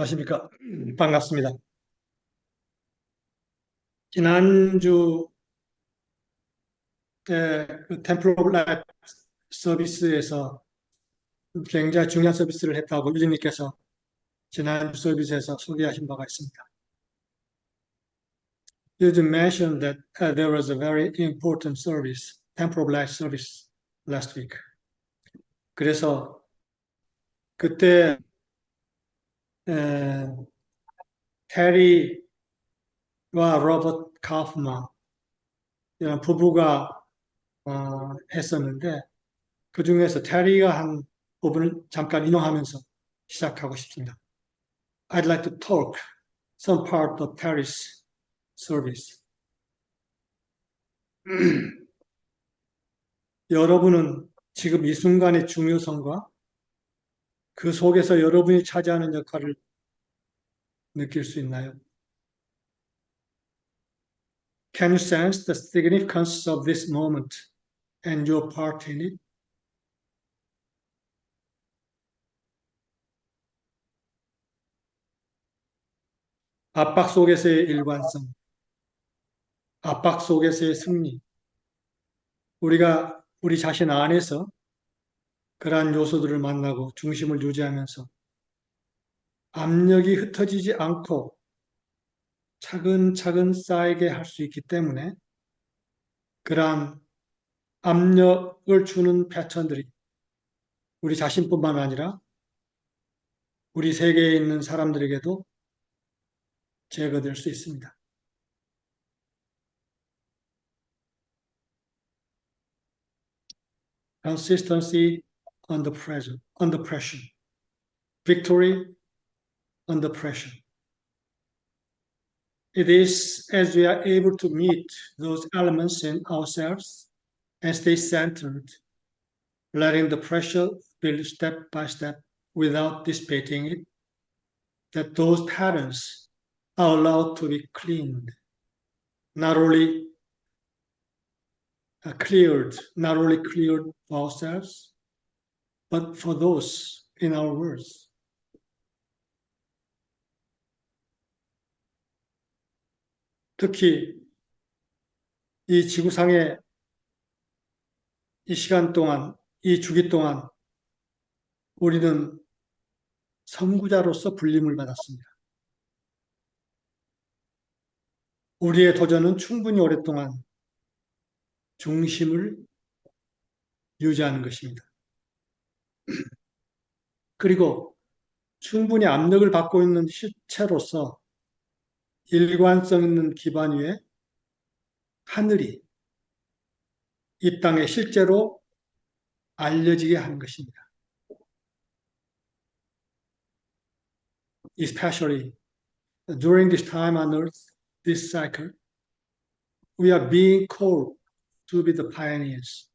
안녕하십니까. 반갑습니다. 지난주 그 템플 오브 라이프 서비스에서 굉장히 중요한 서비스를 했다고 유진님께서 지난주 서비스에서 소개하신 바가 있습니다. You just mentioned that there was a very important service, Temple of Life service last week. 그래서 그때 에, 테리와 로버트 카프만 이런 부부가 했었는데 그 중에서 테리가 한 부분을 잠깐 인용하면서 시작하고 싶습니다. I'd like to talk some part of Terry's service. 여러분은 지금 이 순간의 중요성과 그 속에서 여러분이 차지하는 역할을 느낄 수 있나요? Can you sense the significance of this moment and your part in it? 압박 속에서의 일관성, 압박 속에서의 승리, 우리가 우리 자신 안에서 그러한 요소들을 만나고 중심을 유지하면서 압력이 흩어지지 않고 차근차근 쌓이게 할 수 있기 때문에 그러한 압력을 주는 패턴들이 우리 자신뿐만 아니라 우리 세계에 있는 사람들에게도 제거될 수 있습니다. Consistency under pressure. Victory under pressure. It is as we are able to meet those elements in ourselves and stay centered, letting the pressure build step by step without dissipating it, that those patterns are allowed to be cleaned, not only cleared for ourselves, but for those in our worlds. 특히 이 지구상의 이 시간 동안, 이 주기 동안 우리는 선구자로서 불림을 받았습니다. 우리의 도전은 충분히 오랫동안 중심을 유지하는 것입니다. 그리고 충분히 압력을 받고 있는 실체로서 일관성 있는 기반 위에 하늘이 이 땅에 실제로 알려지게 하는 것입니다. Especially during this time on earth, this cycle, we are being called to be the pioneers.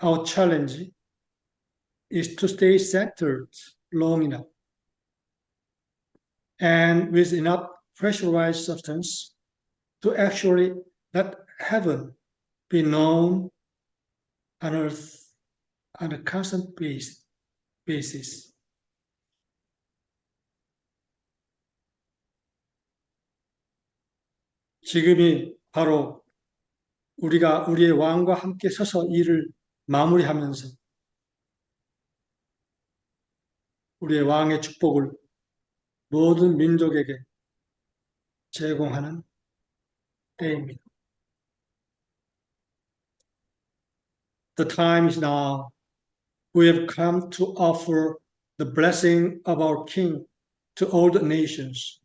Our challenge is to stay centered long enough and with enough pressurized substance to actually let heaven be known on earth on a constant basis. 지금이 바로 우리가 우리의 왕과 함께 서서 일을 마무리하면서 우리의 왕의 축복을 모든 민족에게 제공하는 때입니다. The time is now. We have come to offer the blessing of our King to all the nations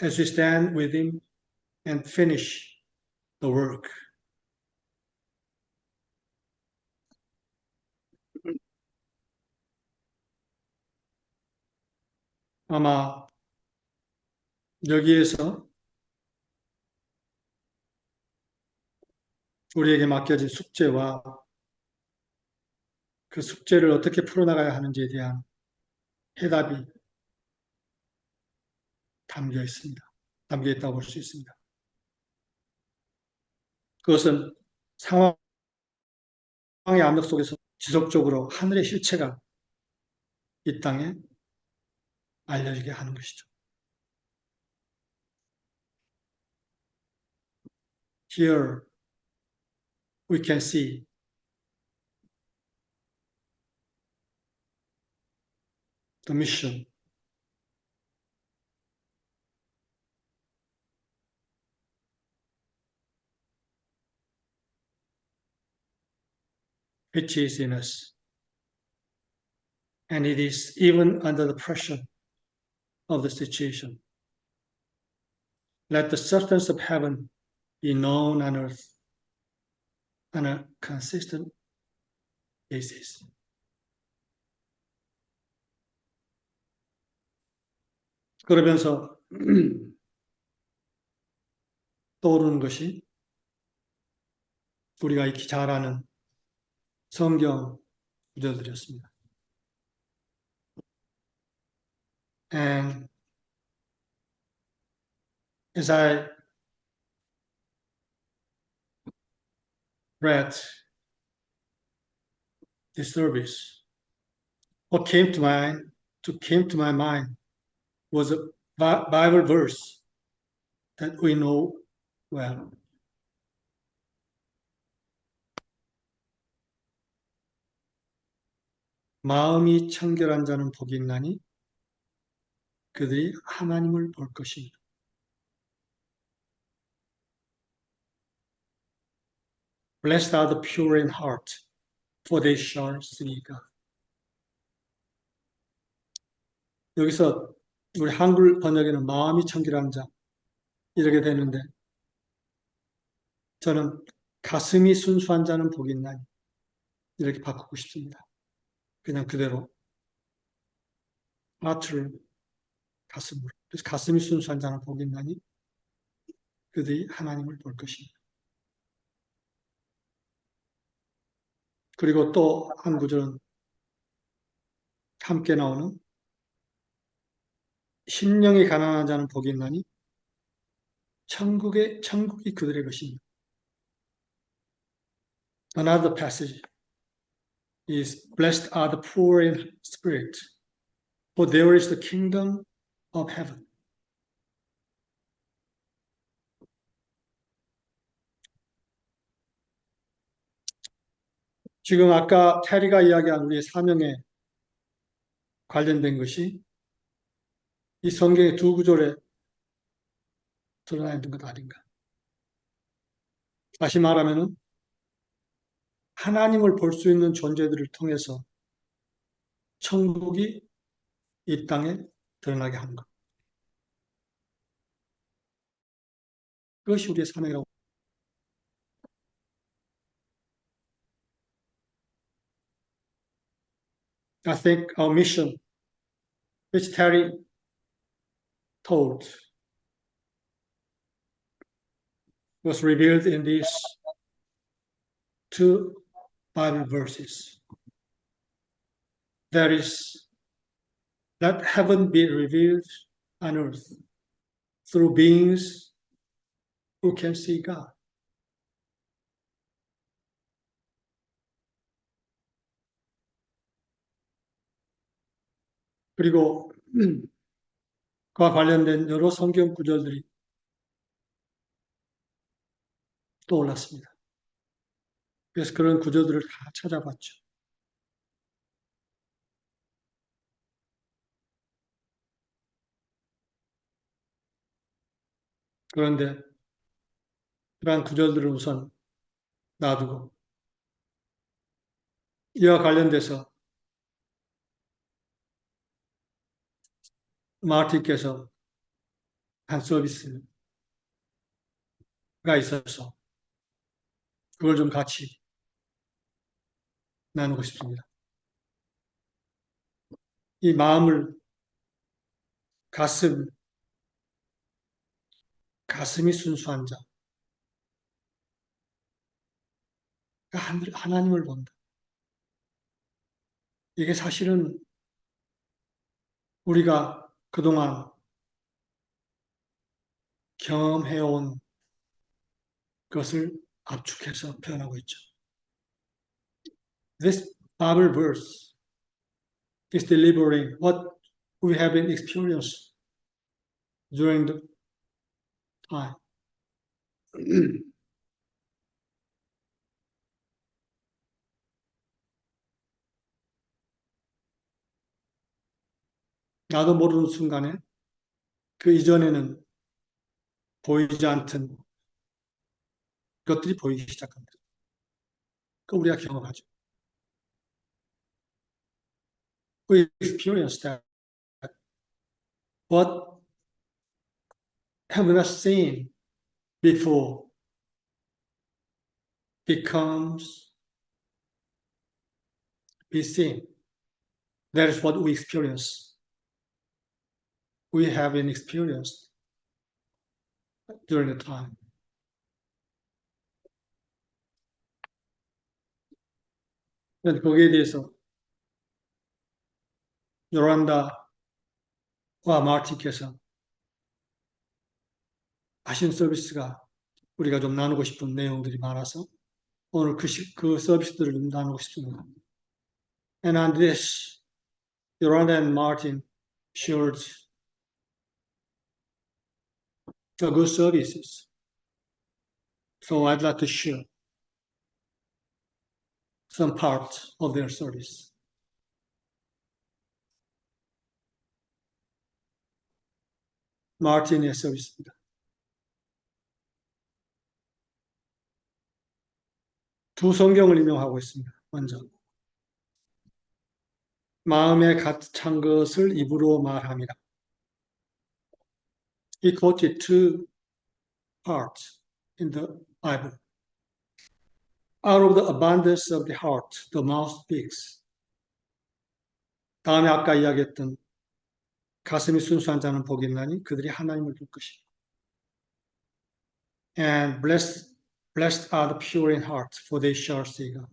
as we stand with him and finish the work. 아마 여기에서 우리에게 맡겨진 숙제와 그 숙제를 어떻게 풀어나가야 하는지에 대한 해답이 담겨 있습니다. 담겨 있다고 볼 수 있습니다. 그것은 상황의 압력 속에서 지속적으로 하늘의 실체가 이 땅에 알려지게 하는 것이죠. Here we can see the mission which is in us. And it is even under the pressure of the situation. Let the substance of heaven be known on earth on a consistent basis. 그러면서 떠오르는 것이 우리가 익히 잘 아는 성경 구절들이었습니다. And as I read this service, what came to my mind was a Bible verse that we know well. 마음이 청결한 자는 복이 있나니 그들이 하나님을 볼 것입니다. Blessed are the pure in heart, for they shall see God. 여기서 우리 한글 번역에는 마음이 청결한 자 이렇게 되는데 저는 가슴이 순수한 자는 복이 있나니 이렇게 바꾸고 싶습니다. 그냥 그대로 하트를 가슴으로. 그래서 가슴이 순수한 자는 복이 있나니 그들이 하나님을 볼 것입니다. 그리고 또 한 구절은 함께 나오는 심령이 가난한 자는 복이 있나니 천국이 그들의 것입니다. Another passage is blessed are the poor in spirit, for there is the kingdom of heaven. 지금 아까 테리가 이야기한 우리의 사명에 관련된 것이 이 성경의 두 구절에 드러나 있는 것 아닌가. 다시 말하면 하나님을 볼 수 있는 존재들을 통해서 천국이 이 땅에 드러나게 하는 것. 그것이 우리의 사명이라고. I think our mission, which Terry told, was revealed in these two Bible verses. That is, let heaven be revealed on earth through beings who can see God. 그리고 그와 관련된 여러 성경 구절들이 떠올랐습니다. 그래서 그런 구절들을 다 찾아봤죠. 그런데 그러한 구절들을 우선 놔두고 이와 관련돼서 마티께서 한 서비스가 있어서 그걸 좀 같이 나누고 싶습니다. 이 마음을 가슴이 순수한 자, 하나님을 본다. 이게 사실은 우리가 그동안 경험해온 것을 압축해서 표현하고 있죠. This Bible verse is delivering what we have been experienced during the time. 나도 모르는 순간에 그 이전에는 보이지 않던 것들이 보이기 시작합니다. 그 우리가 경험하죠. We experience that. What have we not seen before becomes be seen. That is what we experience. We have been experienced during the time. 거기에 대해서 요란다와 마틴께서 하신 서비스가 우리가 좀 나누고 싶은 내용들이 많아서 오늘 그 서비스들을 좀 나누고 싶습니다. And on this, Yolanda and Martin shared the good services. So I'd like to share some parts of their service. 마틴의 서비스입니다. 두 성경을 인용하고 있습니다. 먼저 마음에 가득 찬 것을 입으로 말합니다. He quoted two parts in the Bible. Out of the abundance of the heart, the mouth speaks. 다음에 아까 이야기했던 가슴이 순수한 자는 복이 있나니 그들이 하나님을 볼 것이다. And blessed are the pure in heart, for they shall see God.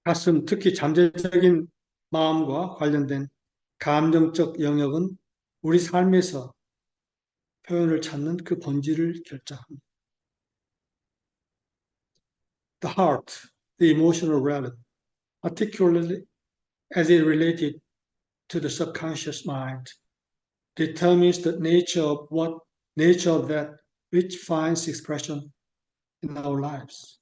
가슴, 특히 잠재적인 마음과 관련된 감정적 영역은 우리 삶에서 표현을 찾는 그 본질을 결정합니다. The heart, the emotional realm, particularly as it related to the subconscious mind, determines the nature of that which finds expression in our lives.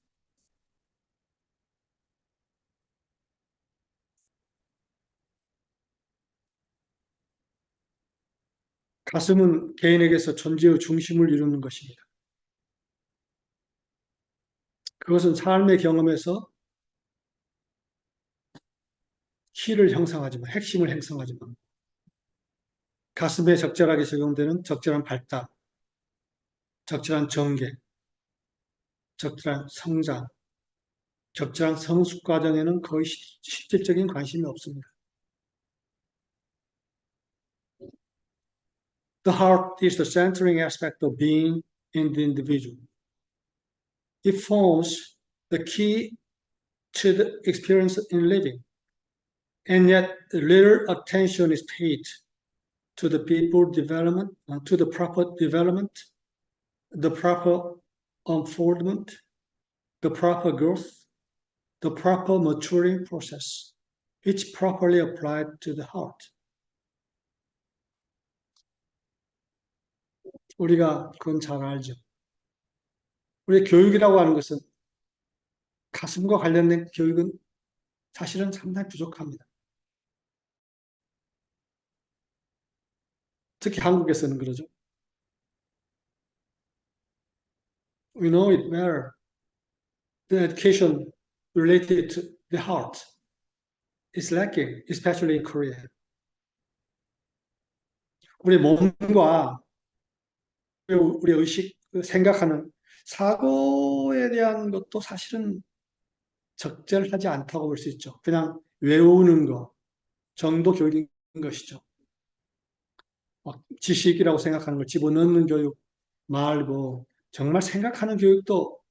가슴은 개인에게서 존재의 중심을 이루는 것입니다. 그것은 삶의 경험에서 키를 형성하지만, 핵심을 형성하지만, 가슴에 적절하게 적용되는 적절한 발달, 적절한 전개, 적절한 성장, 적절한 성숙 과정에는 거의 실질적인 관심이 없습니다. The heart is the centering aspect of being in the individual. It forms the key to the experience in living, and yet little attention is paid to the people development, to the proper development, the proper unfoldment, the proper growth, the proper maturing process, which properly applied to the heart. 우리가 그건 잘 알죠. 우리 교육이라고 하는 것은 가슴과 관련된 교육은 사실은 상당히 부족합니다. 특히 한국에서는 그러죠. We know it better. The education related to the heart is lacking, especially in Korea. 우리 몸과 우리 의식, 생각하는 사고에 대한 것도 사실은 적절하지 않다고 볼 수 있죠. 그냥 외우는 것 정도 교육인 것이죠. 지식이라고 생각하는 걸 집어넣는 교육 말고 정말 생각하는 교육도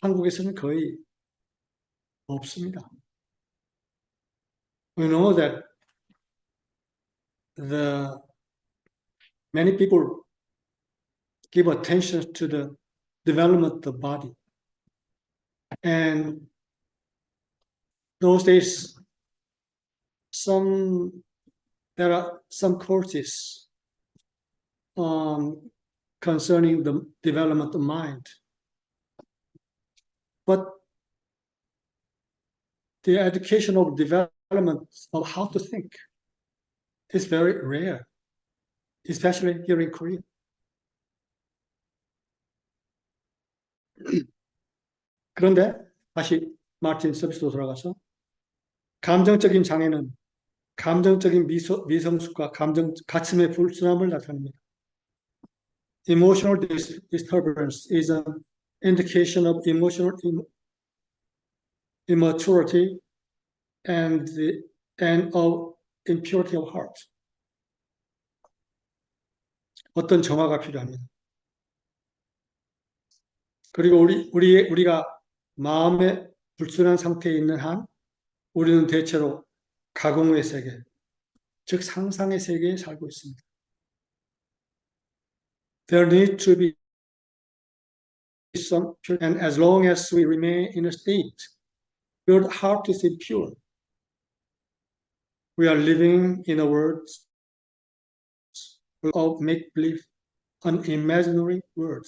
한국에서는 거의 없습니다. We know that many people give attention to the development of the body, and those days, there are some courses concerning the development of mind. But the education of development of how to think is very rare, especially here in Korea. 그런데 다시 마틴 서비스로 돌아가서 감정적인 장애는 감정적인 미성숙과 가슴의 불순함을 나타냅니다. Emotional disturbance is an indication of emotional immaturity and of impurity of heart. 어떤 정화가 필요합니다. 그리고 우리가 마음의 불순한 상태에 있는 한 우리는 대체로 가공의 세계, 즉 상상의 세계에 살고 있습니다. There need to be some, and as long as we remain in a state where the heart is impure, we are living in a world of make-believe, an imaginary world.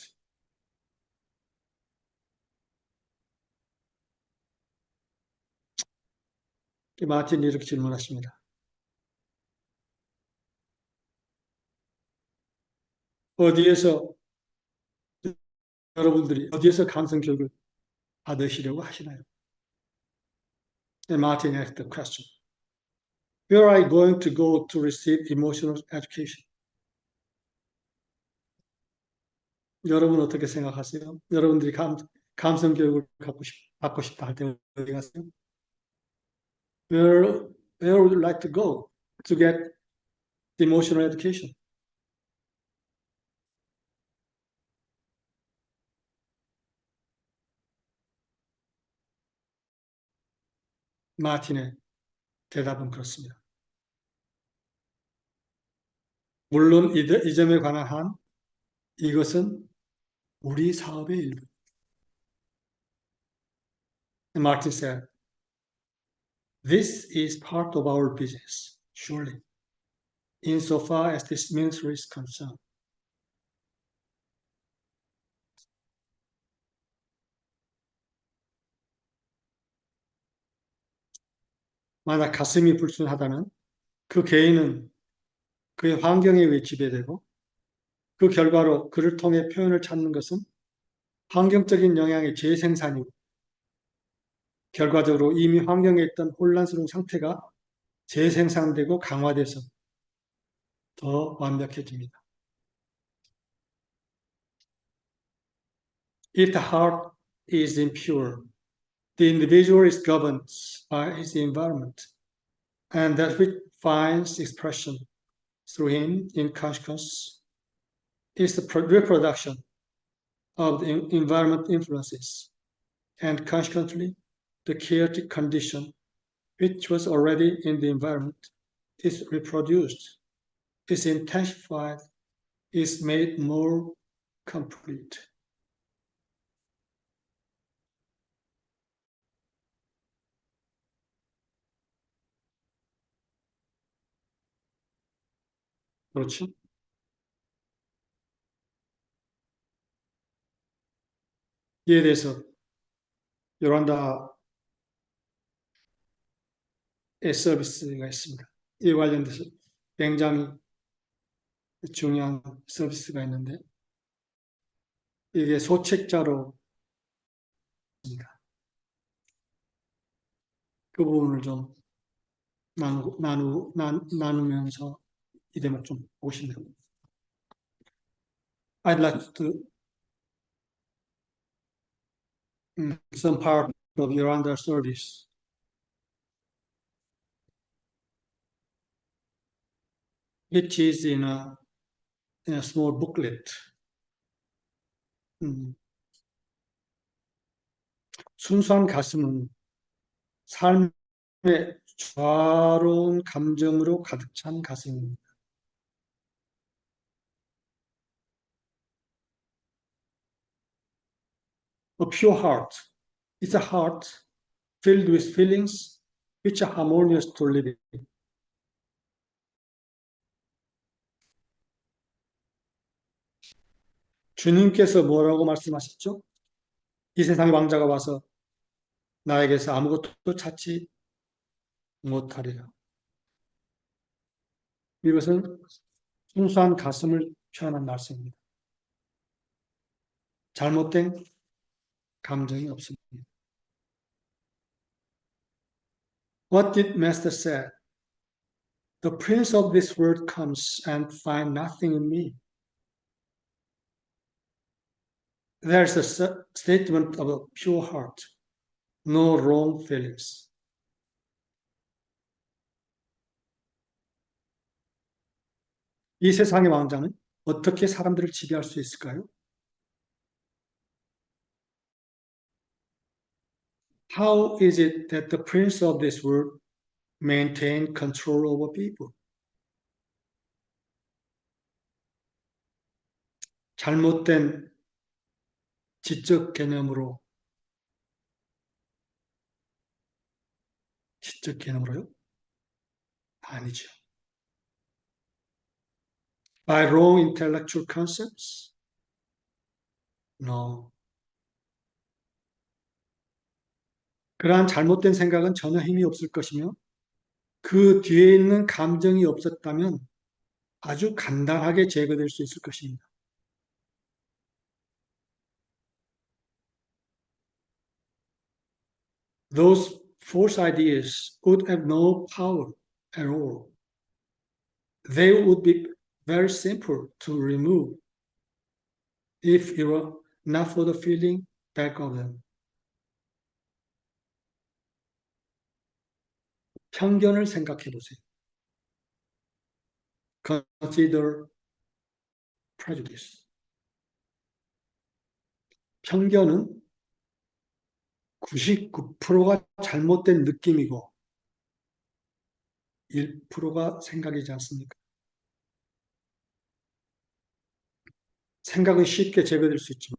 마틴이 이렇게 질문하십니다. 여러분들이 어디에서 감성 교육을 받으시려고 하시나요? And Martin asked the question, where are you going to go to receive emotional education? 여러분 어떻게 생각하세요? 여러분들이 감성 교육을 받고 싶다 할 때 어디 가세요? Where would you like to go to get emotional education? 마틴의 대답은 그렇습니다. 물론 이 점에 관한 한 이것은 우리 사업의 일부. Martin said, this is part of our business, surely, insofar as this ministry is concerned. 만약 가슴이 불순하다면 그 개인은 그의 환경에 의해 지배되고 그 결과로 그를 통해 표현을 찾는 것은 환경적인 영향의 재생산이고 결과적으로 이미 환경에 있던 혼란스러운 상태가 재생산되고 강화돼서 더 완벽해집니다. If the heart is impure, the individual is governed by his environment, and that which finds expression through him in consciousness is the reproduction of the environment influences, and consequently, the chaotic condition which was already in the environment is reproduced, is intensified, is made more complete. 그렇죠? 이에 대해서 요란다의 서비스가 있습니다. 이에 관련돼서 굉장히 중요한 서비스가 있는데 이게 소책자로 있습니다. 그 부분을 좀 나누면서 이 대목 좀 보시면 I'd like to some part of Yoranda service. Which is in a small booklet. 순수한 가슴은 삶의 좌로운 감정으로 가득 찬 가슴입니다. A pure heart is a heart filled with feelings which are harmonious to living. 주님께서 뭐라고 말씀하셨죠? 이 세상의 왕자가 와서 나에게서 아무것도 찾지 못하리라. 이것은 순수한 가슴을 표현한 말씀입니다. 잘못된 감정이 없습니다. What did Master say? The prince of this world comes and finds nothing in me. There's a statement of a pure heart, no wrong feelings. 이 세상의 왕자는 어떻게 사람들을 지배할 수 있을까요? How is it that the prince of this world maintain control over people? 잘못된 지적 개념으로요? 아니죠. By wrong intellectual concepts? No. 그러한 잘못된 생각은 전혀 힘이 없을 것이며 그 뒤에 있는 감정이 없었다면 아주 간단하게 제거될 수 있을 것입니다. Those false ideas would have no power at all. They would be very simple to remove if it were not for the feeling back of them. 편견을 생각해 보세요. Consider prejudice. 편견은 99%가 잘못된 느낌이고 1%가 생각이지 않습니까? 생각은 쉽게 제거될 수 있지만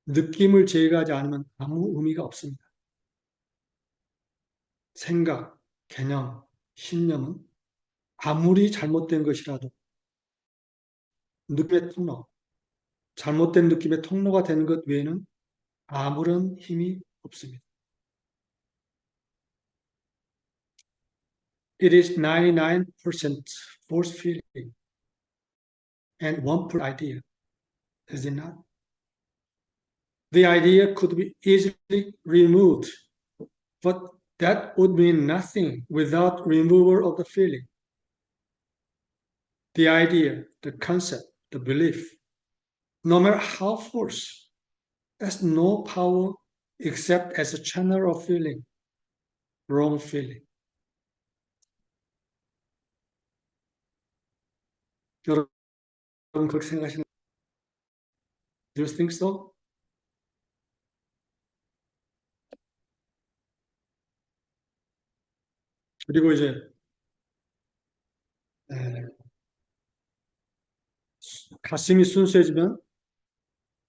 느낌을 제거하지 않으면 아무 의미가 없습니다. 생각, 개념, 신념은 아무리 잘못된 것이라도 느낌의 통로, 잘못된 느낌의 통로가 되는 것 외에는 아무런 힘이 없습니다. It is 99% false feeling and 1% idea, is it not? The idea could be easily removed, but that would mean nothing without removal of the feeling. The idea, the concept, the belief, no matter how false, has no power except as a channel of feeling, wrong feeling. 여러분 그렇게 생각하시나요? Do you think so? 그리고 이제 가슴이 순수해지면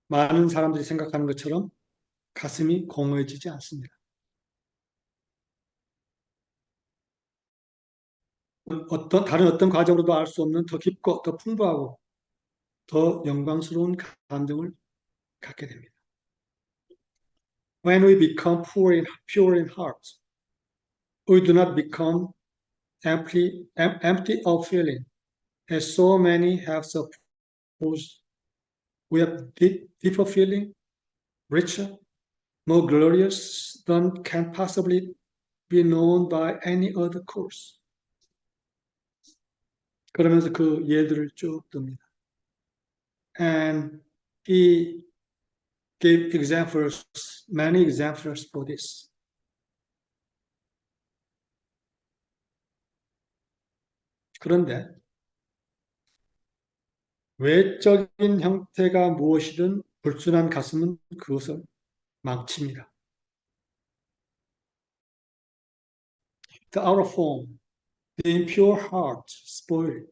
많은 사람들이 생각하는 것처럼 가슴이 공허해지지 않습니다. 다른 어떤 과정으로도 알 수 없는 더 깊고 더 풍부하고 더 영광스러운 감정을 갖게 됩니다. When we become pure in heart, we do not become empty of feeling, as so many have supposed. We have deeper feeling, richer, more glorious than can possibly be known by any other course. 그러면서 그 예들을 쭉 듭니다. And he gave examples, many examples for this. 그런데 외적인 형태가 무엇이든 불순한 가슴은 그것을 망칩니다. The outer form, the impure heart, spoil.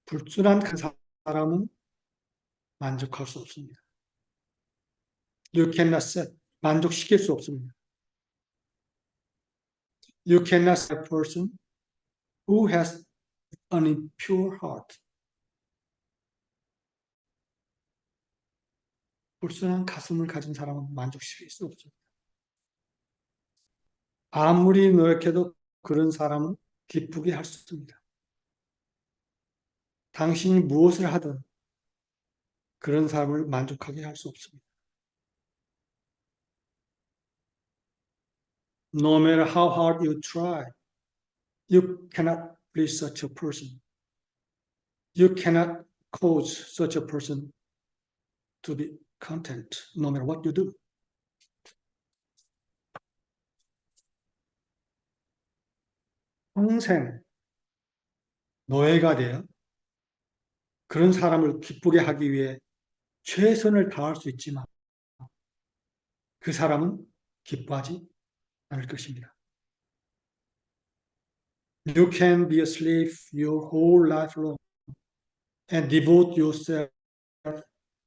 불순한 그 사람은 만족할 수 없습니다. You cannot 만족시킬 수 없습니다. You cannot save a person who has an impure heart. 불순한 가슴을 가진 사람은 만족시킬 수 없습니다. 아무리 노력해도 그런 사람은 기쁘게 할 수 없습니다. 당신이 무엇을 하든 그런 사람을 만족하게 할 수 없습니다. No matter how hard you try, you cannot please such a person. You cannot cause such a person to be content, no matter what you do. 평생 노예가 되어 그런 사람을 기쁘게 하기 위해 최선을 다할 수 있지만 그 사람은 기뻐하지 않을 것입니다. You can be a slave your whole life long and devote yourself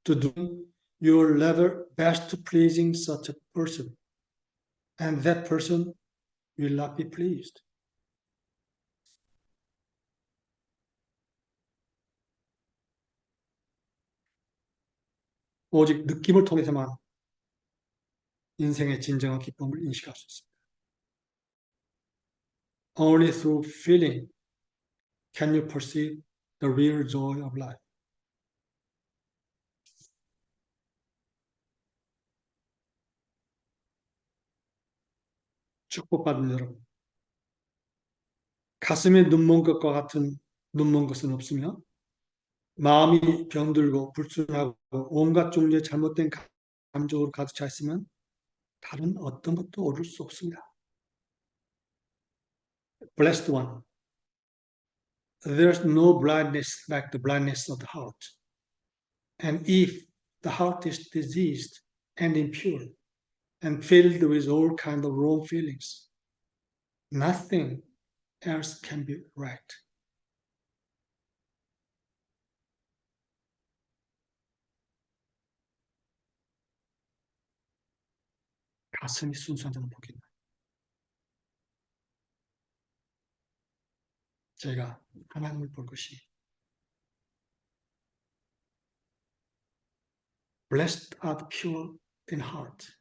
to doing your level best to pleasing such a person, and that person will not be pleased. 오직 느낌을 통해서만 인생의 진정한 기쁨을 인식할 수 있습니다. Only through feeling can you perceive the real joy of life. 축복받은 여러분, 가슴에 눈먼 것과 같은 눈먼 것은 없으며 마음이 병들고 불순하고 온갖 종류의 잘못된 감정으로 가득 차 있으면 다른 어떤 것도 얻을 수 없습니다. Blessed one, there's no blindness like the blindness of the heart. And if the heart is diseased and impure and filled with all kinds of wrong feelings, nothing else can be right. 가슴이 순수한 자는 복이 있나니. 제가 하나님을 볼 것이 Blessed are the pure in heart,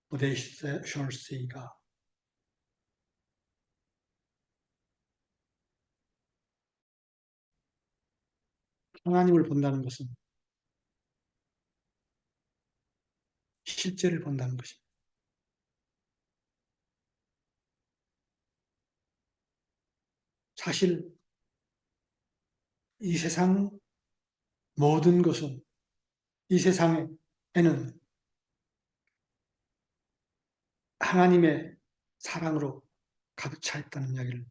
for they shall see God. 하나님을 본다는 것은 실제를 본다는 것입니다. 사실 이 세상 모든 것은 이 세상에는 하나님의 사랑으로 가득 차 있다는 이야기를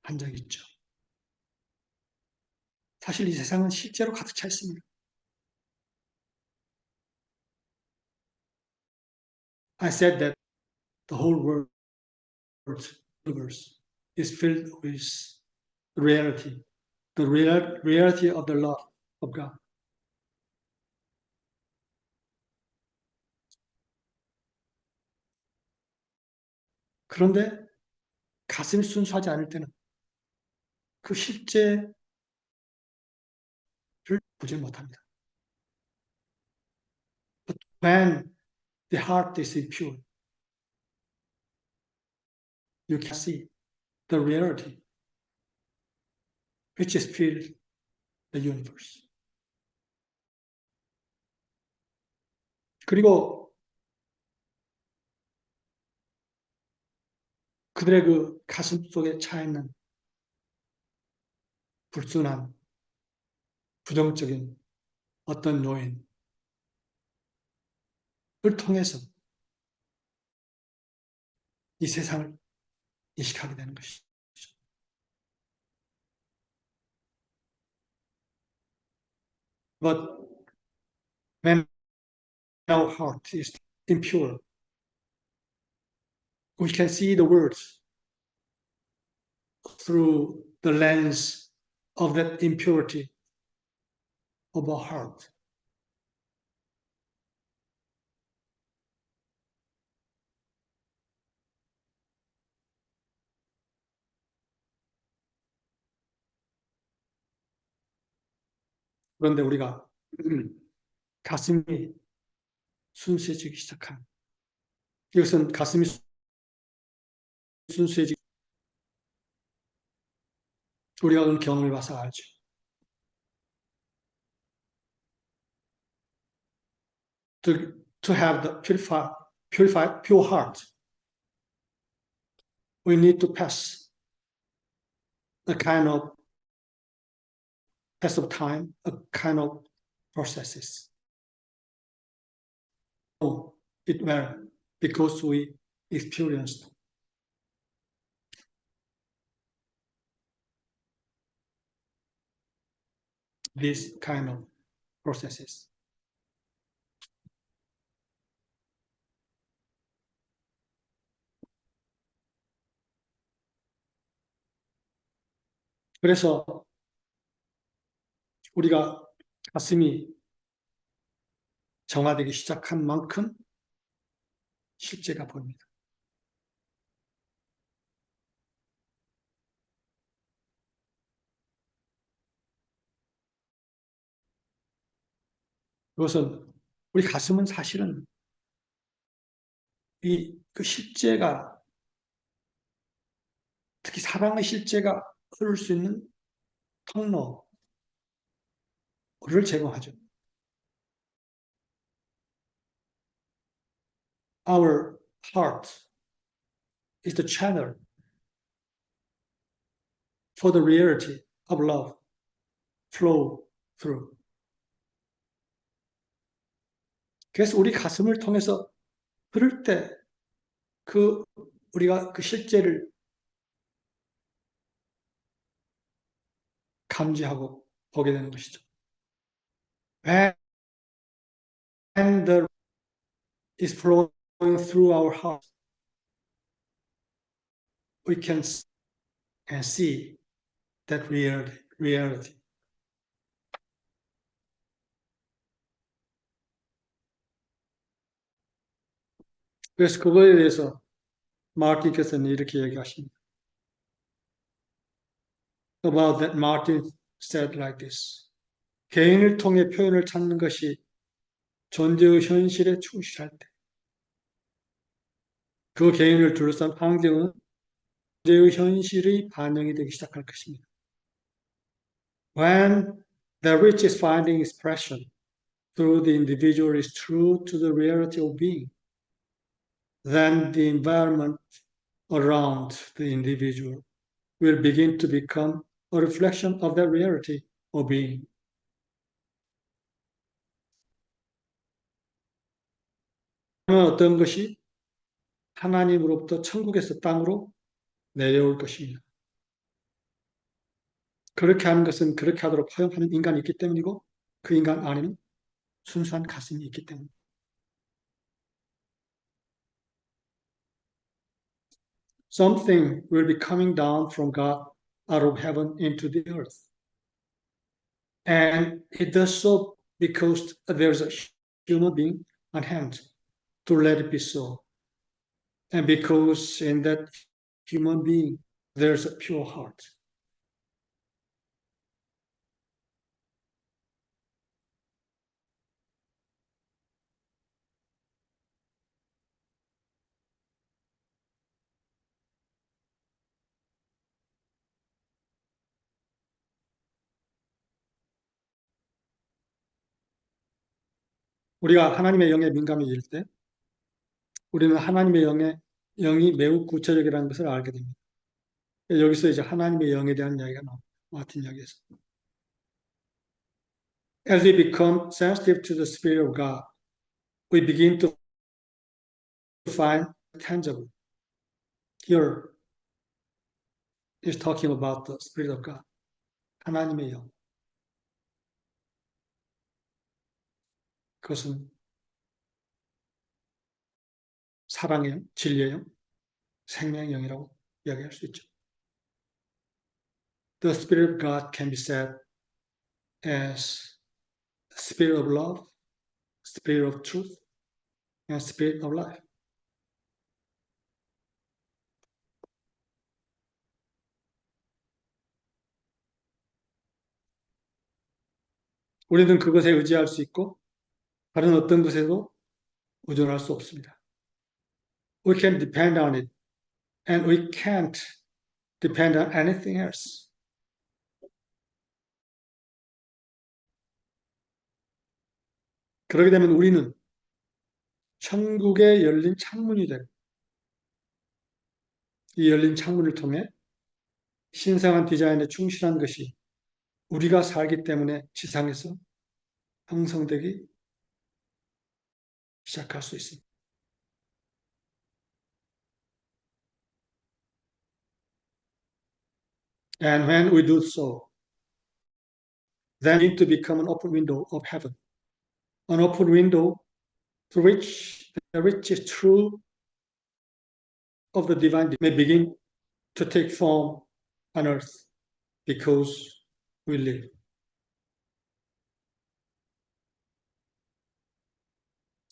한 적이 있죠. 사실 이 세상은 실제로 가득 차 있습니다. I said that the whole world, universe, is filled with reality, the reality of the love of God. 그런데 가슴이 순수하지 않을 때는 그 실제를 보지 못합니다. But when the heart is impure, you can see the reality which is filled the universe. 그리고 그들의 그 가슴 속에 차 있는 불순한 부정적인 어떤 요인을 통해서 이 세상을 인식하게 되는 것이죠. But when our heart is impure, we can see the words through the lens of that impurity of our heart. 그런데 우리가 가슴이 순수해지기 시작한 이것은 가슴이 순수해지기 우리가 그런 경험을 봐서 알죠. To have the pure heart, we need to pass a kind of pass of time, a kind of processes. Oh, it well because we experienced these kind of processes. 그래서 우리가 가슴이 정화되기 시작한 만큼 실제가 보입니다. 그것은 우리 가슴은 사실은 그 실제가 특히 사랑의 실제가 흐를 수 있는 통로를 제공하죠. Our heart is the channel for the reality of love flow through. 그래서 우리 가슴을 통해서 흐를 때 우리가 그 실제를 감지하고 보게 되는 것이죠. When the is flowing through our heart, we can see that reality. 그래서 그거에 대해서 마틴께서는 이렇게 얘기하십니다. About that, Martin said like this. 개인을 통해 표현을 찾는 것이 존재의 현실에 충실할 때, 그 개인을 둘러싼 환경은 존재의 현실의 반영이 되기 시작할 것입니다. When the rich is finding expression through the individual is true to the reality of being, then the environment around the individual will begin to become a reflection of that reality of being. 어떤 것이 하나님으로부터 천국에서 땅으로 내려올 것입니다. 그렇게 하는 것은 그렇게 하도록 허용하는 인간이 있기 때문이고 그 인간 안에는 순수한 가슴이 있기 때문입니다. Something will be coming down from God out of heaven into the earth. And it does so because there's a human being on hand to let it be so. And because in that human being, there's a pure heart. 우리가 하나님의 영에 민감해질 때 우리는 하나님의 영이 매우 구체적이라는 것을 알게 됩니다. 여기서 이제 하나님의 영에 대한 이야기가 나옵니다. 마틴 이야기에서. As we become sensitive to the Spirit of God, we begin to find tangible. Here is talking about the Spirit of God. 하나님의 영. 그것은 사랑의 영, 진리의 영, 생명의 영이라고 이야기할 수 있죠. The Spirit of God can be said as Spirit of love, Spirit of truth, and Spirit of life. 우리는 그것에 의지할 수 있고 다른 어떤 것에도 의존할 수 없습니다. We can depend on it and we can't depend on anything else. 그렇게 되면 우리는 천국에 열린 창문이 되고 이 열린 창문을 통해 신성한 디자인에 충실한 것이 우리가 살기 때문에 지상에서 형성되기 시작할 수 있습니다. And when we do so, then need to become an open window of heaven, an open window through which the richest truth of the divine may begin to take form on earth because we live.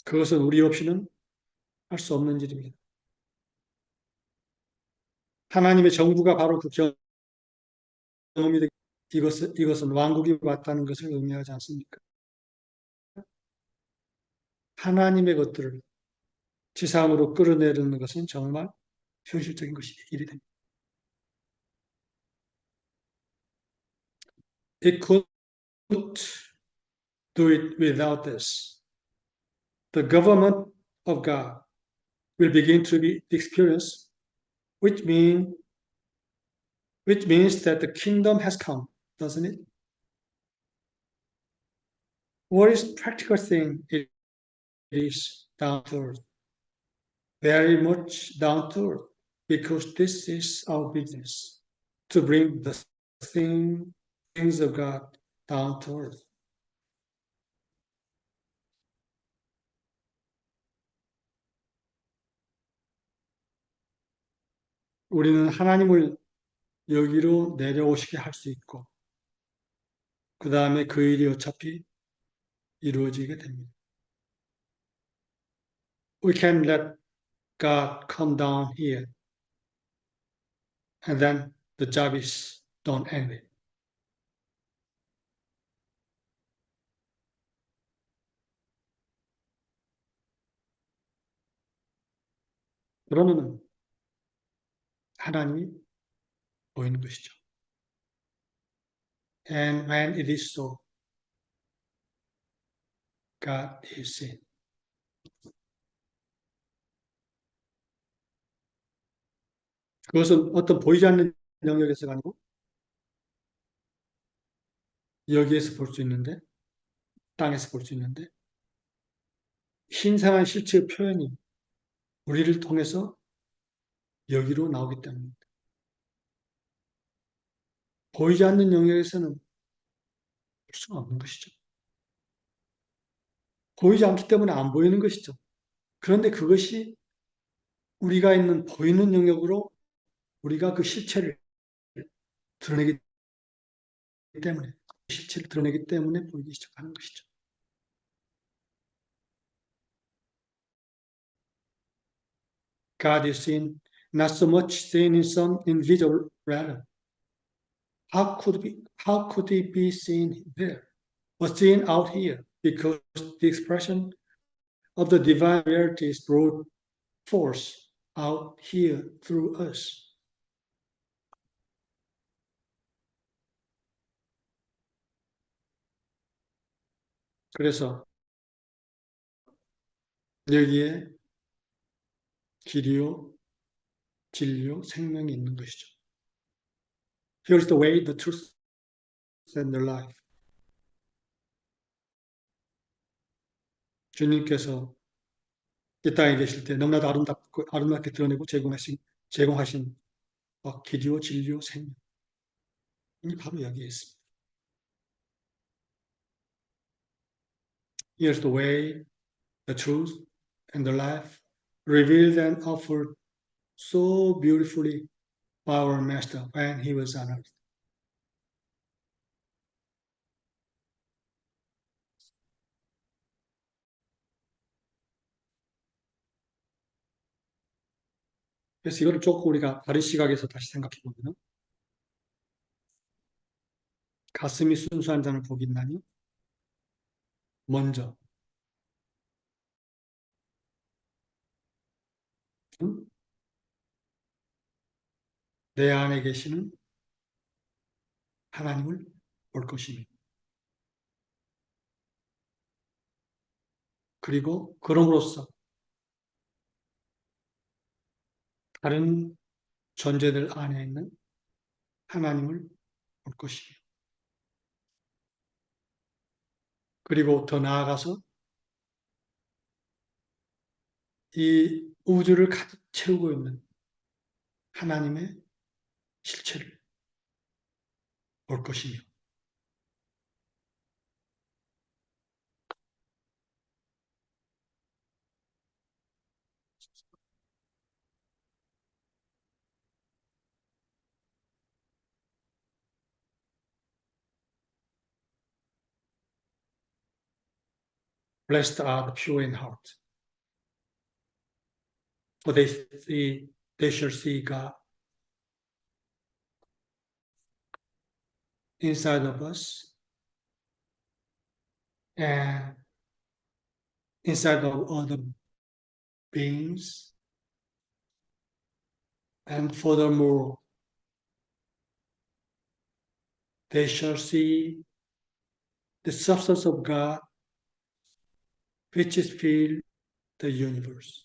그것은 우리 없이는 할 수 없는 일입니다. 하나님의 정부가 바로 그 경험이 되기 이것은 왕국이 왔다는 것을 의미하지 않습니까? 하나님의 것들을 지상으로 끌어내리는 것은 정말 현실적인 것이 일이 됩니다. It couldn't do it without this. The government of God will begin to be experienced, which means that the kingdom has come, doesn't it? What is practical thing it is down to earth? Very much down to earth, because this is our business, to bring the things of God down to earth. 우리는 하나님을 여기로 내려오시게 할 수 있고 그 다음에 그 일이 어차피 이루어지게 됩니다. We can let God come down here and then the job is done anyway. 그러면은 하나님이 보이는 것이죠. And when it is so, God is seen. 그것은 어떤 보이지 않는 영역에서가 아니고 여기에서 볼 수 있는데 땅에서 볼 수 있는데 신성한 실체의 표현이 우리를 통해서 여기로 나오기 때문입니다. 보이지 않는 영역에서는 볼 수가 없는 것이죠. 보이지 않기 때문에 안 보이는 것이죠. 그런데 그것이 우리가 있는 보이는 영역으로 우리가 그 실체를 드러내기 때문에 실체를 드러내기 때문에 보이기 시작하는 것이죠. God is seen, not so much seen in some invisible realm. How could he be seen there, but seen out here? Because the expression of the divine reality is brought forth out here through us. 그래서 여기에 길이요, 진리요, 생명이 있는 것이죠. Here's the way, the truth, and the life. 주님께서 이 땅에 계실 때 너무나도 아름답게 드러내고 제공하신 길이요, 진리요, 생명. 이 바로 여기에 있습니다. Here's the way, the truth, and the life, revealed and offered so beautifully by our Master when he was on earth. 그래서 이거를 조금 우리가 다른 시각에서 다시 생각해 보면 가슴이 순수한 자는 복이 있나니 먼저 내 안에 계시는 하나님을 볼 것이며 그리고 그럼으로써 다른 존재들 안에 있는 하나님을 볼 것이며 그리고 더 나아가서 이 우주를 가득 채우고 있는 하나님의 실체를 볼 것이며 Blessed are the pure in heart, for they shall see God inside of us and inside of other beings. And furthermore, they shall see the substance of God, which is filled the universe.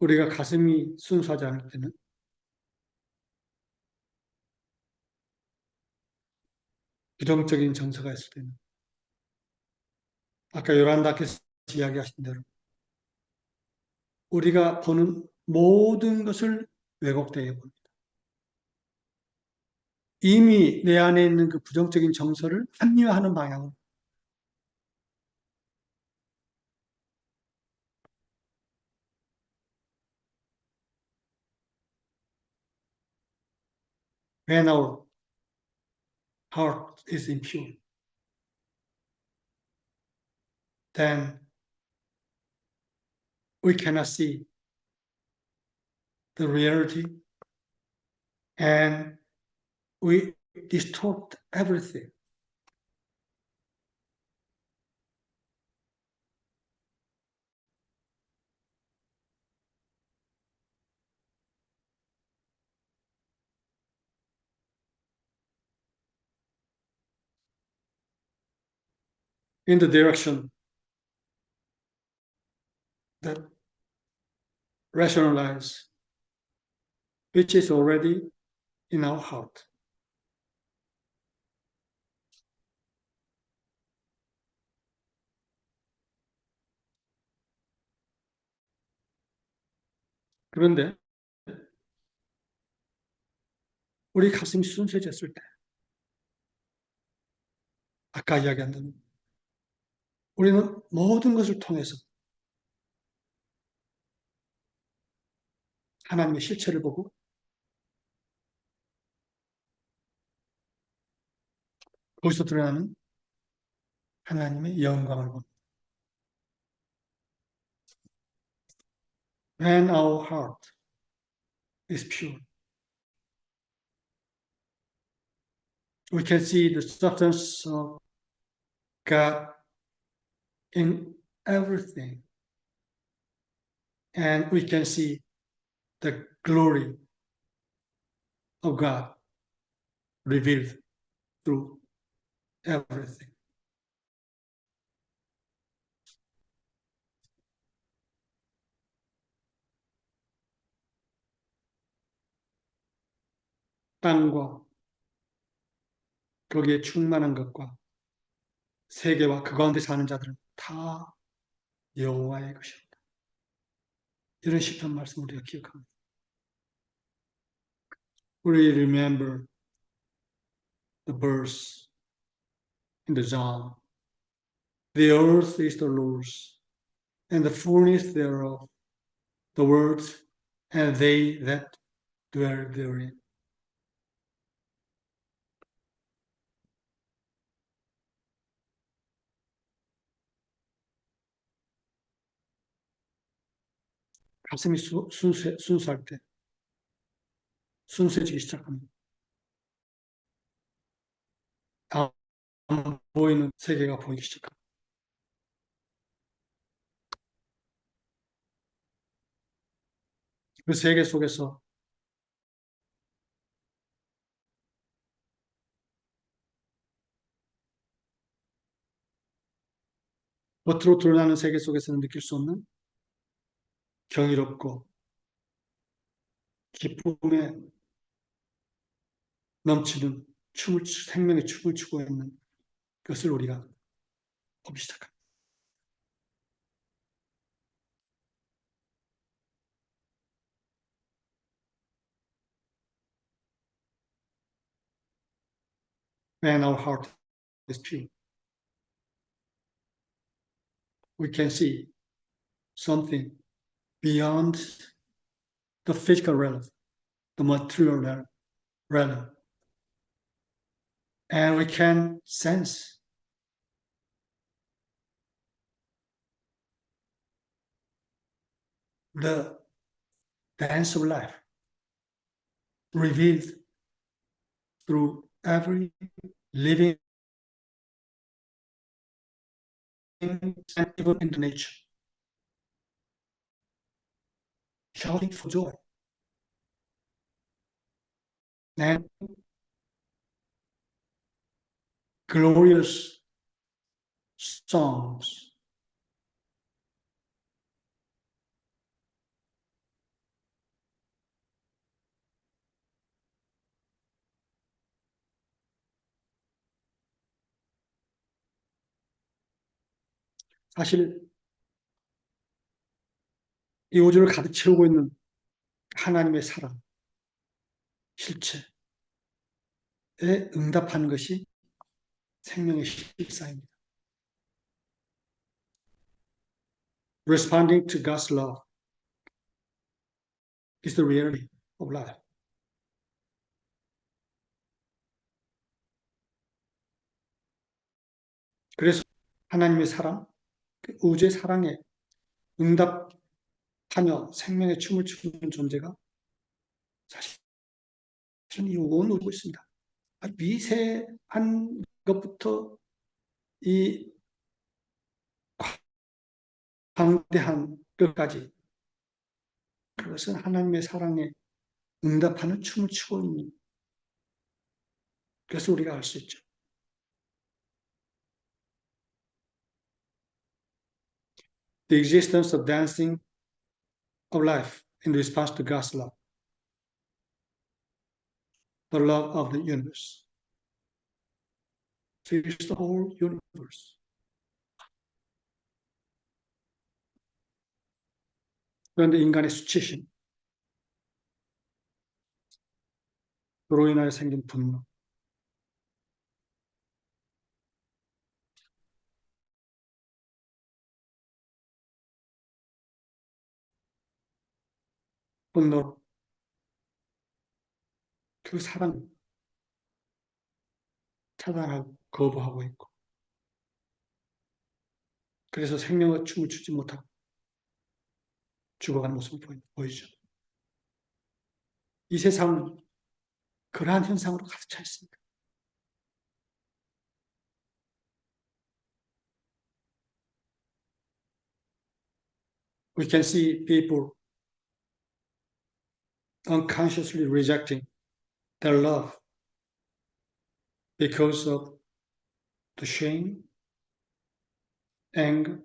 우리가 가슴이 순수하지 않을 때는 부정적인 정서가 있을 때는 아까 요란다께서 이야기하신 대로 우리가 보는 모든 것을 왜곡되게 봅니다. 이미 내 안에 있는 그 부정적인 정서를 합리화하는 방향으로 when our heart is impure, then we cannot see the reality and we distort everything. In the direction that rationalize, which is already in our heart. 그런데 우리 가슴이 순수해졌을 때 아까 이야기한 대로 우리는 모든 것을 통해서 하나님의 실체를 보고 거기서 드러나는 하나님의 영광을 봅니다. When our heart is pure, we can see the substance of God in everything. And we can see the glory of God revealed through everything. 땅과 거기에 충만한 것과 세계와 그 가운데 사는 자들은 다 여호와의 것입니다. 이런 시편 말씀 우리가 기억합니다. We remember the verse in the Psalm. The earth is the Lord's, and the fullness thereof, the world and they that dwell therein. 가슴이 순수할 때 순수해지기 시작합니다. 보이는 세계가 보이기 시작합니다. 그 세계 속에서 겉으로 드러나는 세계 속에서는 느낄 수 없는 경이롭고 기쁨에 넘치는 생명의 춤을 추고 있는 것을 우리가 보기 시작합니다. When our heart is pure, we can see something beyond the physical realm, the material realm, and we can sense the dance of life revealed through every living and even into nature, shouting for joy and glorious songs. 사실 이 우주를 가득 채우고 있는 하나님의 사랑, 실체에 응답하는 것이 생명의 실사입니다. Responding to God's love is the reality of life. 그래서 하나님의 사랑, 그 우주의 사랑에 응답하며 생명의 춤을 추는 존재가 사실은 이 온 우주고 있습니다. 미세한 것부터 이 광대한 것까지 그것은 하나님의 사랑에 응답하는 춤을 추고 있는 것을 우리가 알 수 있죠. The existence of dancing of life in response to God's love, the love of the universe, fills the whole universe. 그런데 인간의 수치심, 그로 인하여 생긴 분노, 분노, 그 사랑 차단하고 거부하고 있고, 그래서 생명의 춤을 추지 못하고 죽어가는 모습을 보이죠. 이 세상은 그러한 현상으로 가득 차 있습니다. We can see people unconsciously rejecting their love because of the shame, anger,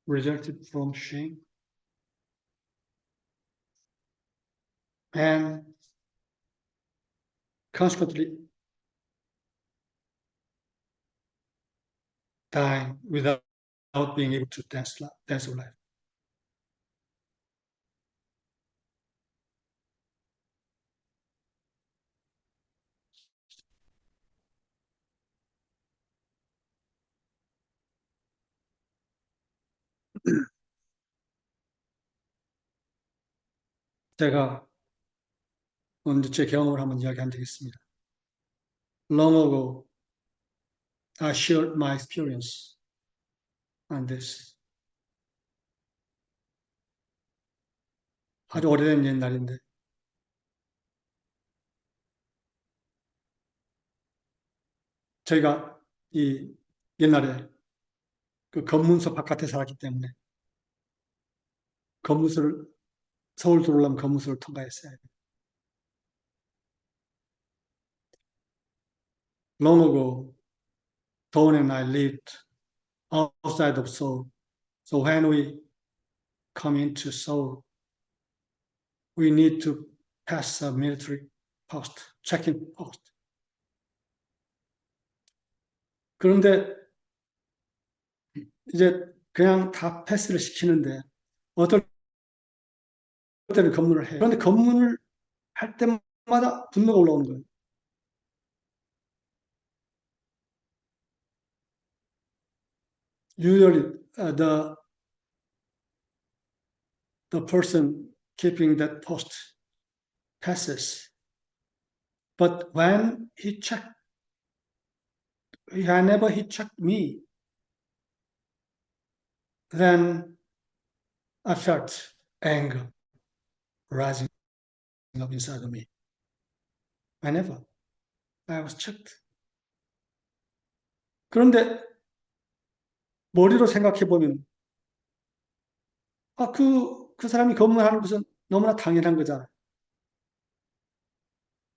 rejected from shame, and consequently dying without being able to dance of life. 제가 먼저 제 경험을 한번 이야기하면 되겠습니다. Long ago, I shared my experience on this. 아주 오래된 옛날인데 저희가 이 옛날에 그 검문소 바깥에 살았기 때문에 검문소를 서울 들어오려면 검문소를 통과했어야 해요. Long ago, Dawn and I lived outside of Seoul. So when we come into Seoul, we need to pass a military post, check-in post. 그런데 이제 그냥 다 패스를 시키는데 어떨 때는 검문을 해요. 그런데 검문을 할 때마다 분노가 올라오는 거예요. Usually, the person keeping that post passes. But when whenever he checked me, then I felt anger rising up inside of me. Whenever I was checked. 그런데 머리로 생각해 보면, 그 사람이 검문하는 것은 너무나 당연한 거잖아요.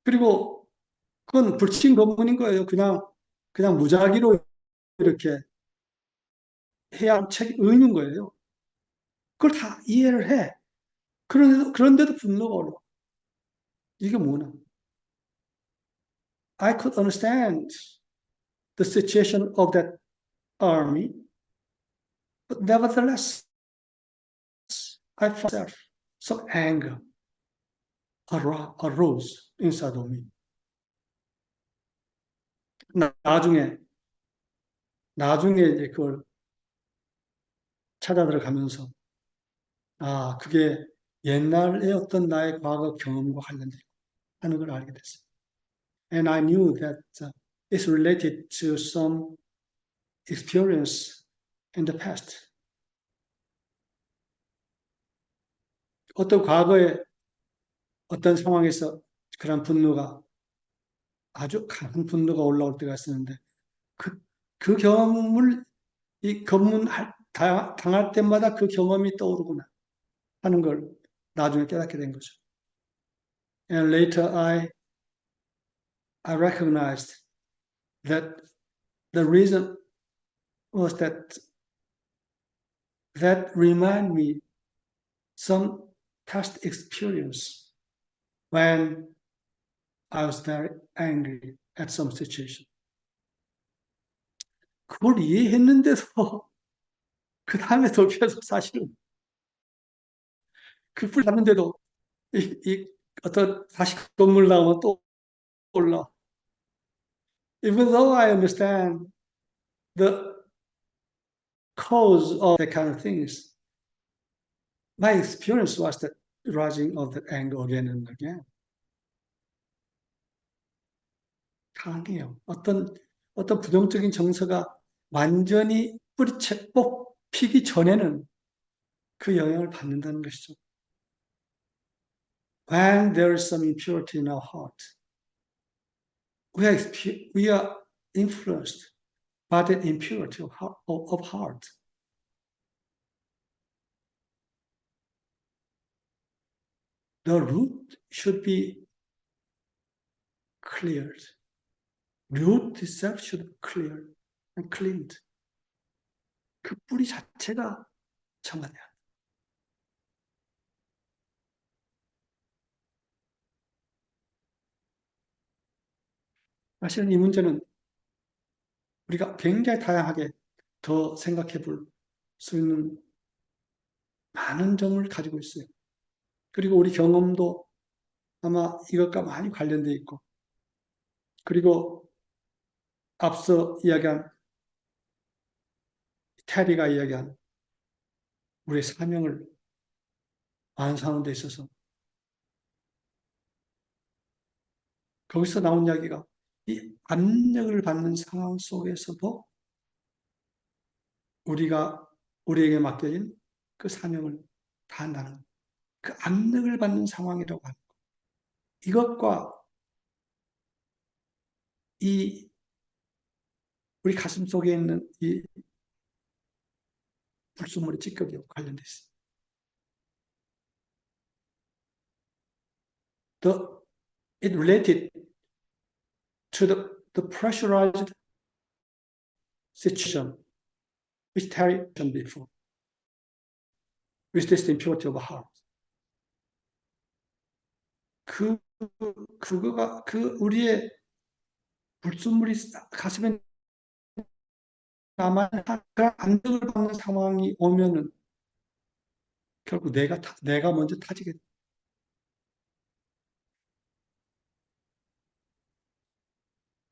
그리고 그건 불신 검문인 거예요. 그냥 무작위로 이렇게 해야 할 의무인 거예요. 그걸 다 이해를 해. 그런데도 분노가 올라. 이게 뭐냐? I could understand the situation of that army, but nevertheless, I felt some anger arose inside of me. 나중에 이제 그걸 찾아 들어가면서, 그게 옛날에 어떤 나의 과거 경험과 관련된 하는 걸 알게 됐어요. And I knew that it's related to some experience in the past. 어떤 과거에 어떤 상황에서 그런 분노가 아주 강한 분노가 올라올 때가 있었는데 그 경험을 당할 때마다 그 경험이 떠오르구나 하는 걸 나중에 깨닫게 된 거죠. And later I recognized that the reason was that remind me some past experience when I was very angry at some situation. 그걸 이해했는데도 그 다음에 더 계속 사실은 그걸 봤는데도 이 어떤 다시 건물 나오면 또 올라. Even though I understand the cause of that kind of things, my experience was the rising of that anger again and again. 강해요. 어떤 부정적인 정서가 완전히 뿌리채 뽑히기 전에는 그 영향을 받는다는 것이죠. When there is some impurity in our heart, we are influenced by the impurity of heart. The root should be cleared. Root itself should be cleared and cleaned. 그 뿌리 자체가 정화돼야 돼. 사실은 이 문제는 우리가 굉장히 다양하게 더 생각해 볼 수 있는 많은 점을 가지고 있어요. 그리고 우리 경험도 아마 이것과 많이 관련되어 있고, 그리고 앞서 이야기한 테리가 이야기한 우리의 사명을 완성하는 데 있어서 거기서 나온 이야기가 이 압력을 받는 상황 속에서도 우리에게 맡겨진 그 사명을 다한다는 그 압력을 받는 상황이라고 하는 것. 이것과 이 우리 가슴 속에 있는 이 불순물의 찌꺼기와 관련돼 있습니다. It related to the pressurized situation which Terry mentioned before, which is the impurity of heart. 그거가 우리의 불순물이 가슴에 남아 안정을 받는 상황이 오면은 결국 내가 먼저 타지게 돼.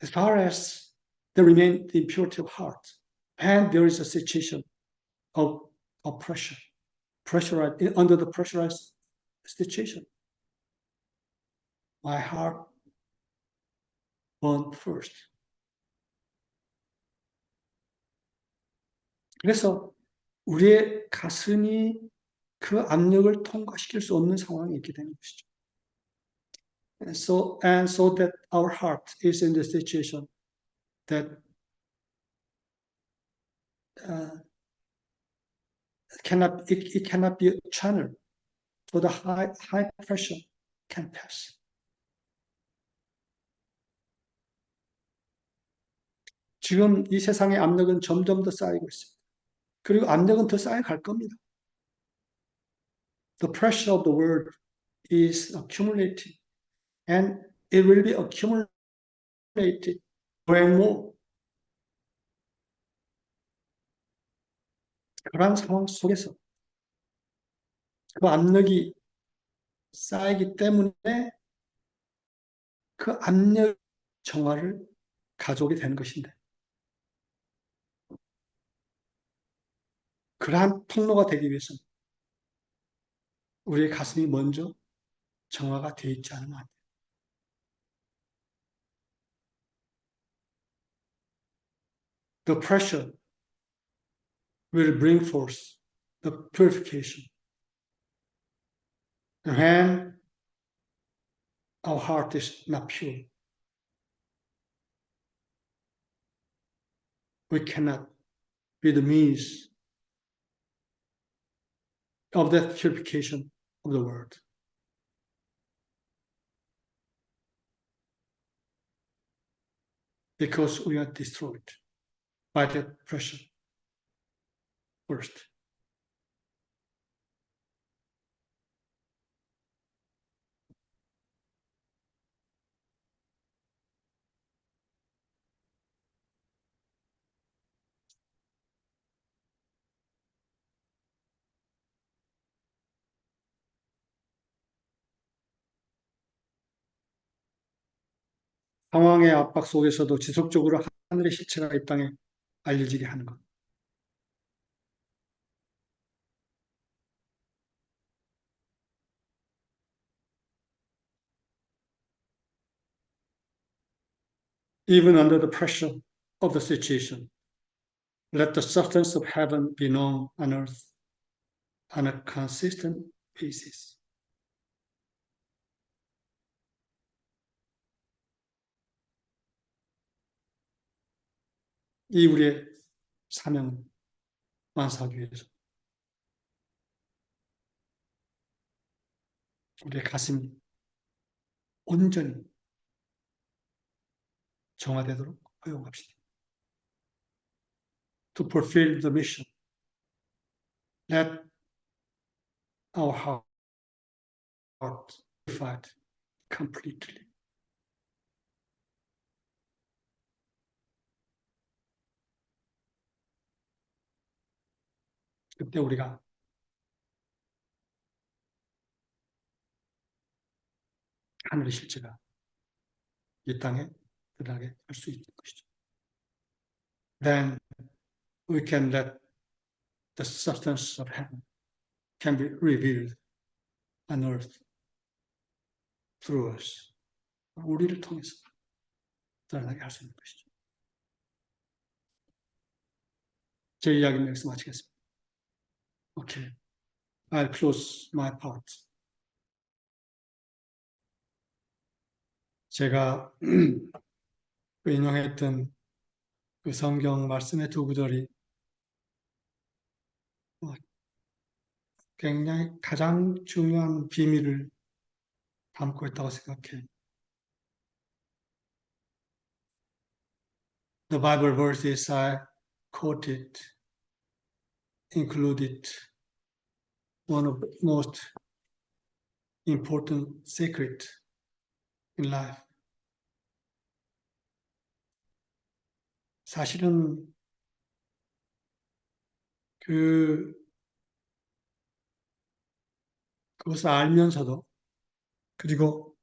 As far as there remain the impurity of heart, and there is a situation of pressure, under the pressurized situation, my heart burned first. 그래서 우리의 가슴이 그 압력을 통과시킬 수 없는 상황이 있게 되는 것이죠. And so that our heart is in the situation that it cannot be a channel for the high pressure can pass. 지금 이 세상의 압력은 점점 더 쌓이고 있습니다. 그리고 압력은 더 쌓여갈 겁니다. The pressure of the world is accumulating, and it will be accumulated more and more. 그러한 상황 속에서 그 압력이 쌓이기 때문에 그 압력 정화를 가져오게 되는 것인데, 그러한 통로가 되기 위해서는 우리의 가슴이 먼저 정화가 되어 있지 않으면 안 돼요. The pressure will bring forth the purification. And when our heart is not pure, we cannot be the means of that purification of the world. Because we are destroyed by that pressure first. 상황의 압박 속에서도 지속적으로 하늘의 실체가 이 땅에 알려지게 하는 것. Even under the pressure of the situation, let the substance of heaven be known on earth on a consistent basis. 이 우리의 사명은 완수하기 위해서 우리의 가슴이 온전히 정화되도록 허용합시다. To fulfill the mission, let our heart be purified completely. 그때 우리가 하늘의 실체가 이 땅에 드러나게 할 수 있는 것이죠. Then we can let the substance of heaven can be revealed on earth through us. 우리를 통해서 드러나게 할 수 있는 것이죠. 제 이야기는 여기서 마치겠습니다. Okay, I'll close my part. 제가 인용했던 그 성경 말씀의 두 구절이 굉장히 가장 중요한 비밀을 담고 있다고 생각해요. The Bible verses I quoted included one of the most important secret in life. 사실은 그것을 알면서도 그리고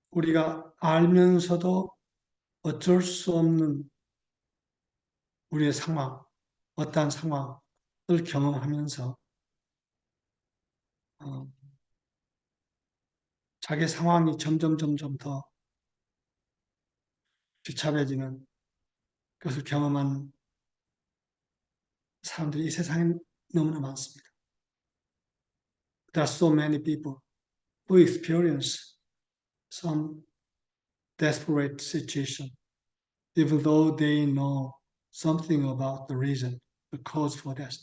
우리가 알면서도 어쩔 수 없는 우리의 상황, 어떠한 상황을 경험하면서 어, 자기 상황이 점점 더 비참해지는 것을 경험한 사람들이 이 세상에 너무나 많습니다. There are so many people who experience some desperate situation, even though they know something about the reason, the cause for that.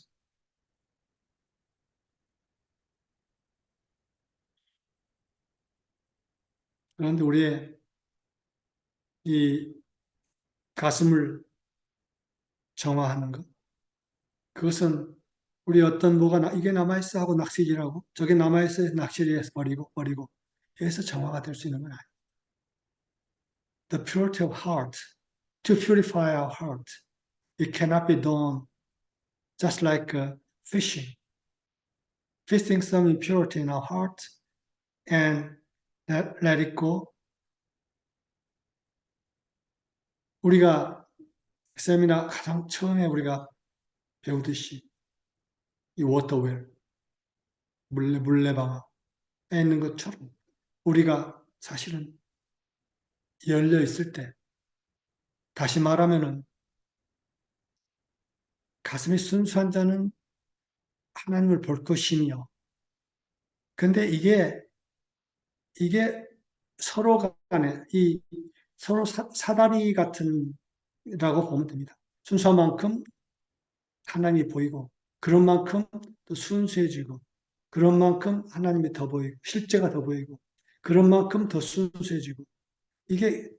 그런데 우리의 이 가슴을 정화하는 것, 그것은 우리 어떤 이게 남아있어 하고 낚시질하고 저게 남아있어 낚시질해서 버리고 해서 정화가 될 수 있는 건 아니에요. The purity of heart, to purify our heart, it cannot be done just like fishing. Fishing some impurity in our heart and let it go. 우리가 세미나 가장 처음에 우리가 배우듯이 이 워터웰, 물레방아에 있는 것처럼 우리가 사실은 열려 있을 때 다시 말하면은 가슴이 순수한 자는 하나님을 볼 것이며 근데 이게 서로 간에 서로 사다리 같은 라고 보면 됩니다. 순수한 만큼 하나님이 보이고 그런 만큼 또 순수해지고 그런 만큼 하나님이 더 보이고 실제가 더 보이고 그런 만큼 더 순수해지고 이게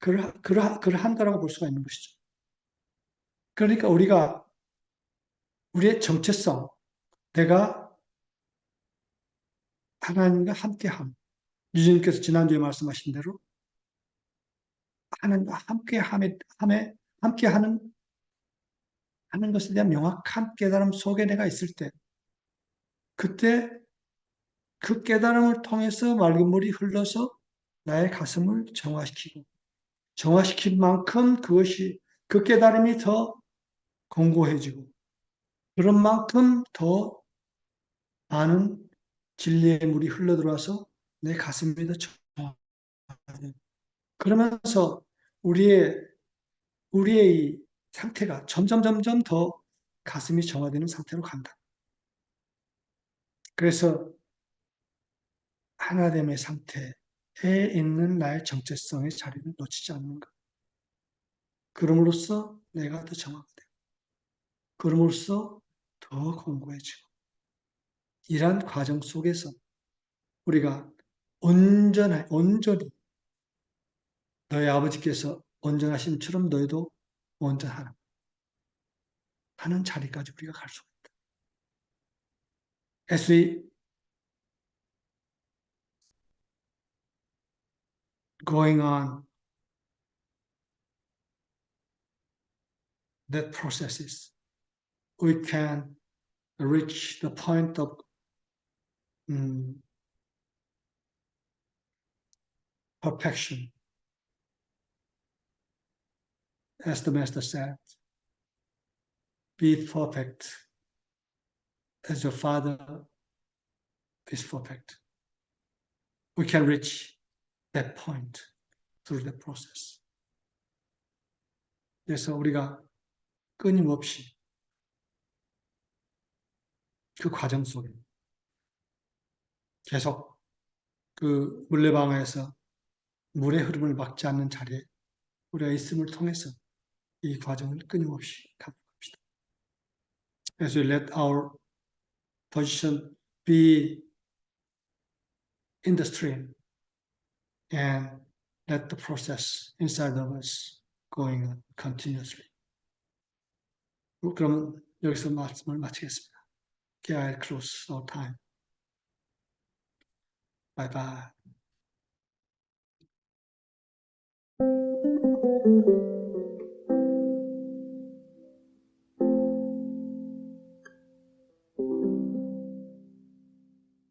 그러한다라고 볼 수가 있는 것이죠. 그러니까 우리의 정체성, 내가 하나님과 함께함. 유진님께서 지난주에 말씀하신 대로 하나님과 함께하는 하는 것에 대한 명확한 깨달음 속에 내가 있을 때, 그때 그 깨달음을 통해서 맑은 물이 흘러서 나의 가슴을 정화시킨 만큼 그 깨달음이 더 공고해지고, 그런 만큼 더 많은 진리의 물이 흘러들어와서 내 가슴이 더 정화돼요. 그러면서 우리의 이 상태가 점점 더 가슴이 정화되는 상태로 간다. 그래서 하나됨의 상태에 있는 나의 정체성의 자리를 놓치지 않는 것. 그럼으로써 내가 더 정화가 되고, 그럼으로써 더 공고해지고, 이러한 과정 속에서 우리가 온전히 너희 아버지께서 온전하심처럼 너희도 온전하라 하는 자리까지 우리가 갈 수가 있다. As we going on that processes, we can reach the point of perfection. As the Master said, be perfect as your Father is perfect. We can reach that point through the process. 그래서 우리가 끊임없이 그 과정 속에 계속 그 물레방아에서 물의 흐름을 막지 않는 자리에 우리가 있음을 통해서 이 과정을 끊임없이 가고 갑시다. As we let our position be in the stream and let the process inside of us going on continuously. 그러면 여기서 말씀을 마치겠습니다. Okay, I'll close our time. Bye bye.